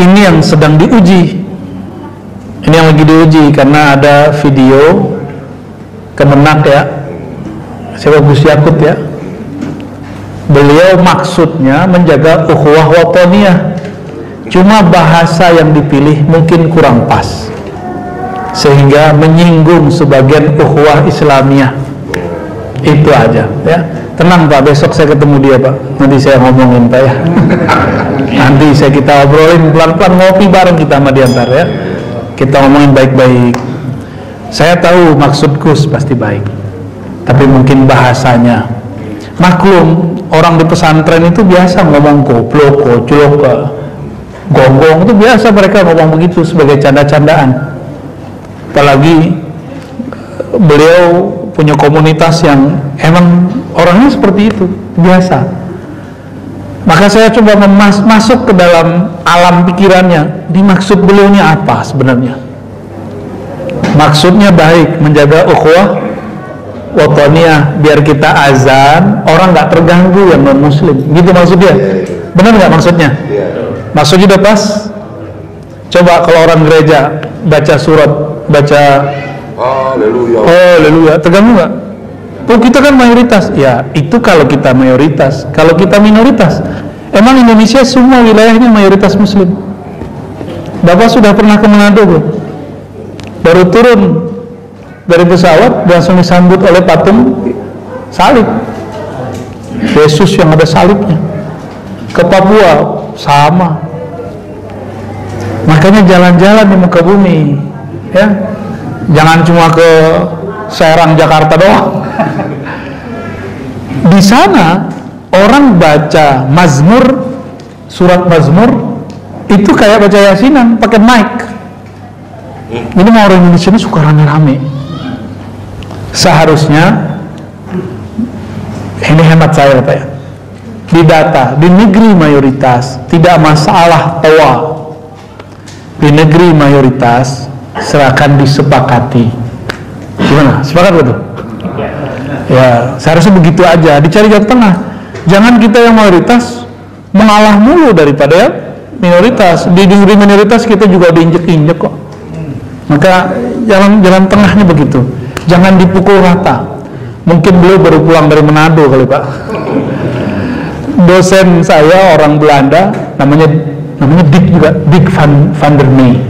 Ini yang sedang diuji. Ini yang lagi diuji karena ada video Kemenak ya, siapa Gus Yakut ya. Beliau maksudnya menjaga ukhuwah wataniyah, cuma bahasa yang dipilih mungkin kurang pas, sehingga menyinggung sebagian ukhuwah Islamiyah. Itu aja ya. Tenang Pak, besok saya ketemu dia Pak, nanti saya ngomongin Pak ya. Nanti kita obrolin pelan-pelan, ngopi bareng kita sama dia ntar ya. Kita ngomongin baik-baik. Saya tahu maksud Gus pasti baik, tapi mungkin bahasanya. Maklum, orang di pesantren itu biasa ngomong goblok, kocok, gonggong, itu biasa mereka ngomong begitu sebagai canda-candaan. Apalagi beliau punya komunitas yang emang orangnya seperti itu, biasa. Maka saya coba masuk ke dalam alam pikirannya. Dimaksud beliau ini apa sebenarnya? Maksudnya baik, menjaga ukhuwah wataniyah, biar kita azan orang nggak terganggu yang non muslim, gitu maksudnya. Benar nggak maksudnya? Maksudnya udah pas. Coba kalau orang gereja baca surat, baca haleluya, terganggu nggak? Oh, kita kan mayoritas. Ya, itu kalau kita mayoritas. Kalau kita minoritas, emang Indonesia semua wilayahnya mayoritas muslim. Bapak sudah pernah ke Manado belum? Baru turun dari pesawat langsung disambut oleh patung salib Yesus yang ada salibnya. Ke Papua sama. Makanya jalan-jalan di muka bumi ya, jangan cuma ke Serang Jakarta doang. Di sana orang baca Mazmur, surat Mazmur itu kayak baca Yasinan pakai mic. Ini mau orang Indonesia ini suka rame-rame. Seharusnya, ini hemat saya Pak ya, di data di negeri mayoritas tidak masalah toa. Di negeri mayoritas serahkan disepakati. Gimana? Sepakat betul? Ya, seharusnya begitu aja. Dicari jalan tengah. Jangan kita yang mayoritas mengalah mulu daripada yang minoritas. Di negeri minoritas kita juga diinjek-injek kok. Maka jalan tengahnya begitu. Jangan dipukul rata. Mungkin beliau baru pulang dari Manado kali Pak. Dosen saya orang Belanda, namanya Dick juga, Dick van der Mee.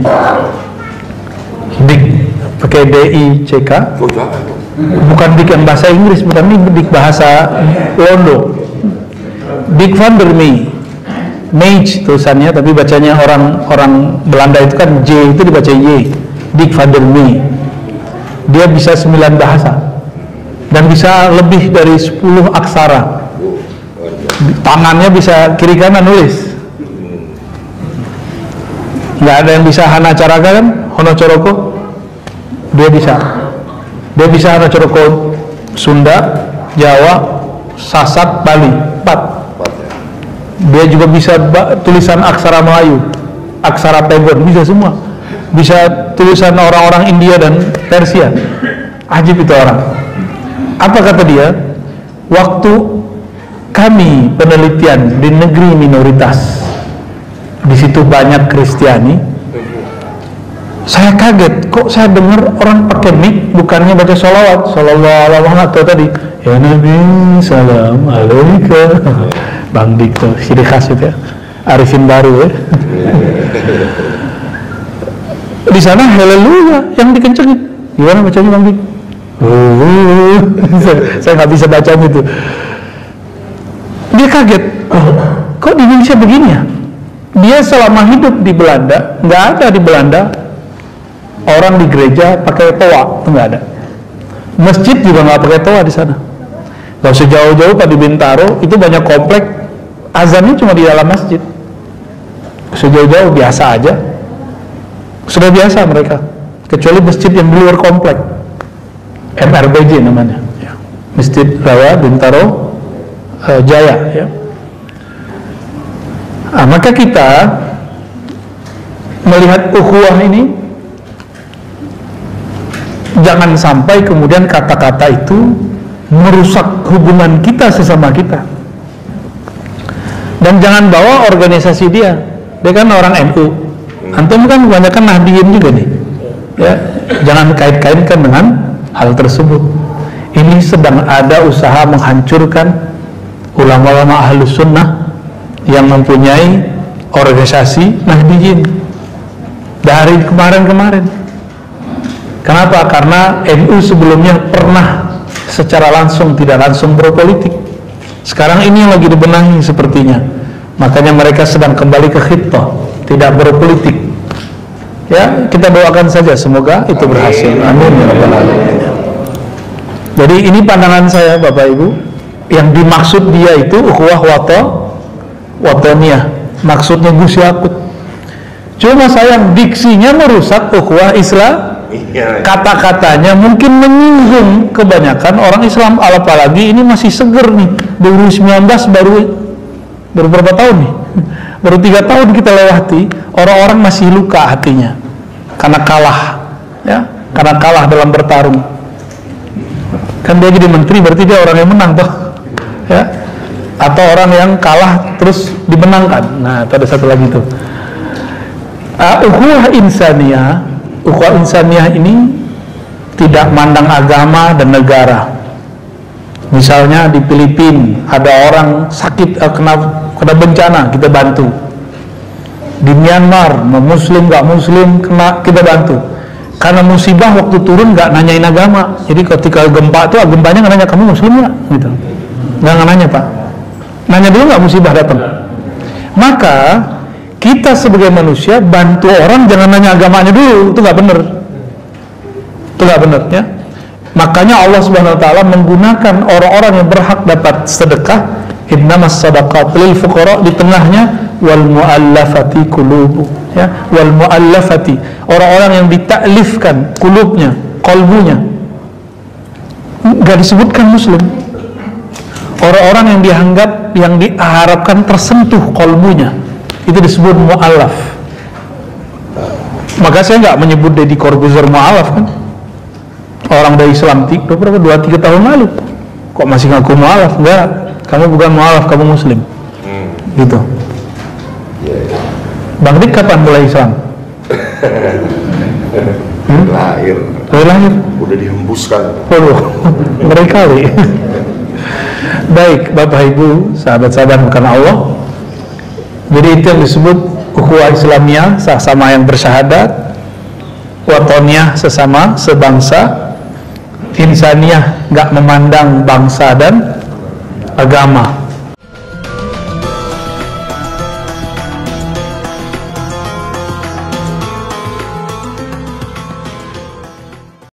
Dick pakai D-I-C-K. Bukan Dick yang bahasa Inggris, bukan, ini Dick bahasa Londo. Dick van der Mee. Mage tulisannya, tapi bacanya orang Belanda itu kan J itu dibaca Y. Dick van der Mee. Dia bisa 9 bahasa dan bisa lebih dari 10 aksara. Tangannya bisa kiri kanan nulis. Nggak ada yang bisa Hana Caraga kan, Hono Coroko. Dia bisa Hana Coroko Sunda, Jawa, Sasak, Bali, 4. Dia juga bisa tulisan aksara Melayu, aksara Pegon, bisa semua. Bisa tulisan orang-orang India dan Persia. Ajib itu orang. Apa kata dia? Waktu kami penelitian di negeri minoritas, di situ banyak Kristiani, saya kaget. Kok saya dengar orang pakai mic bukannya baca sholawat, sallallahu alaihi wasallam atau tadi ya Nabi salam alaika. Bang Dikto, ciri khas itu ya, Arifin baru ya. Di sana haleluya yang dikencengin. Gimana bacanya Bang Dik? Saya nggak bisa baca itu. Dia kaget. Oh, kok di Indonesia begini ya? Dia selama hidup di Belanda, nggak ada di Belanda orang di gereja pakai toa, itu nggak ada. Masjid juga nggak pakai toa di sana. Gak usah jauh-jauh Pak, di Bintaro itu banyak komplek azannya cuma di dalam masjid. Sejauh-jauh biasa aja. Sudah biasa mereka, kecuali masjid yang di luar komplek, MRBJ namanya ya. Masjid Raya Bintaro Jaya ya. Nah, maka kita melihat ukhuwah ini, jangan sampai kemudian kata-kata itu merusak hubungan kita sesama kita. Dan jangan bawa organisasi dia kan orang NU, Antum kan kebanyakan Nahdiyin juga nih, ya, jangan kait-kaitkan dengan hal tersebut. Ini sedang ada usaha menghancurkan ulama-ulama Ahlus Sunnah yang mempunyai organisasi Nahdiyin dari kemarin-kemarin. Kenapa? Karena NU sebelumnya pernah secara langsung, tidak langsung berpolitik. Sekarang ini yang lagi dibenahi sepertinya. Makanya mereka sedang kembali ke khitah, tidak berpolitik. Ya, kita doakan saja semoga itu berhasil. Amin ya rabbal alamin. Jadi ini pandangan saya Bapak Ibu. Yang dimaksud dia itu ukhuwah wataniyah. Maksudnya Gus Yakut. Cuma sayang diksinya merusak ukhuwah Islam. Kata-katanya mungkin menyinggung kebanyakan orang Islam, apalagi ini masih seger nih, 2019 baru berapa tahun nih, baru 3 tahun kita lewati, orang-orang masih luka hatinya karena kalah, ya, karena kalah dalam bertarung. Kan dia jadi menteri, berarti dia orang yang menang toh, ya, atau orang yang kalah terus dimenangkan. Nah, ada satu lagi tuh, ukhuwah insaniyah. Ukhuwah insaniyah ini tidak mandang agama dan negara. Misalnya di Filipina ada orang sakit, kena bencana, kita bantu. Di Myanmar, muslim gak muslim kena, kita bantu. Karena musibah waktu turun gak nanyain agama. Jadi ketika gempa itu, gempanya gak nanya kamu muslim gak? Gitu. Gak nanya Pak. Nanya dulu gak musibah datang. Maka kita sebagai manusia bantu orang jangan nanya agamanya dulu, itu nggak benar, itu nggak benar, ya. Makanya Allah Subhanahu Wa Taala menggunakan orang-orang yang berhak dapat sedekah, innamas sadaqat lil fuqara, di tengahnya wal muallafati qulubu, ya, wal muallafati, orang-orang yang ditaklifkan kulubnya, kolbunya, nggak disebutkan muslim. Orang-orang yang dianggap, yang diharapkan tersentuh kolbunya, itu disebut mu'alaf. Maka saya nggak menyebut Deddy Corbuzier mu'alaf kan, orang dari Islam 2-3 tahun lalu, kok masih ngaku mu'alaf? Enggak, kamu bukan mu'alaf, kamu muslim. Gitu. Bang Dik kapan mulai Islam? Lahir. Udah dihembuskan. Ngeri kali. Baik, Bapak Ibu, sahabat-sahabat bukan Allah. Jadi itu yang disebut ukhuwah Islamiyah, sama yang bersyahadat, watoniyah sesama sebangsa, insaniyah nggak memandang bangsa dan agama.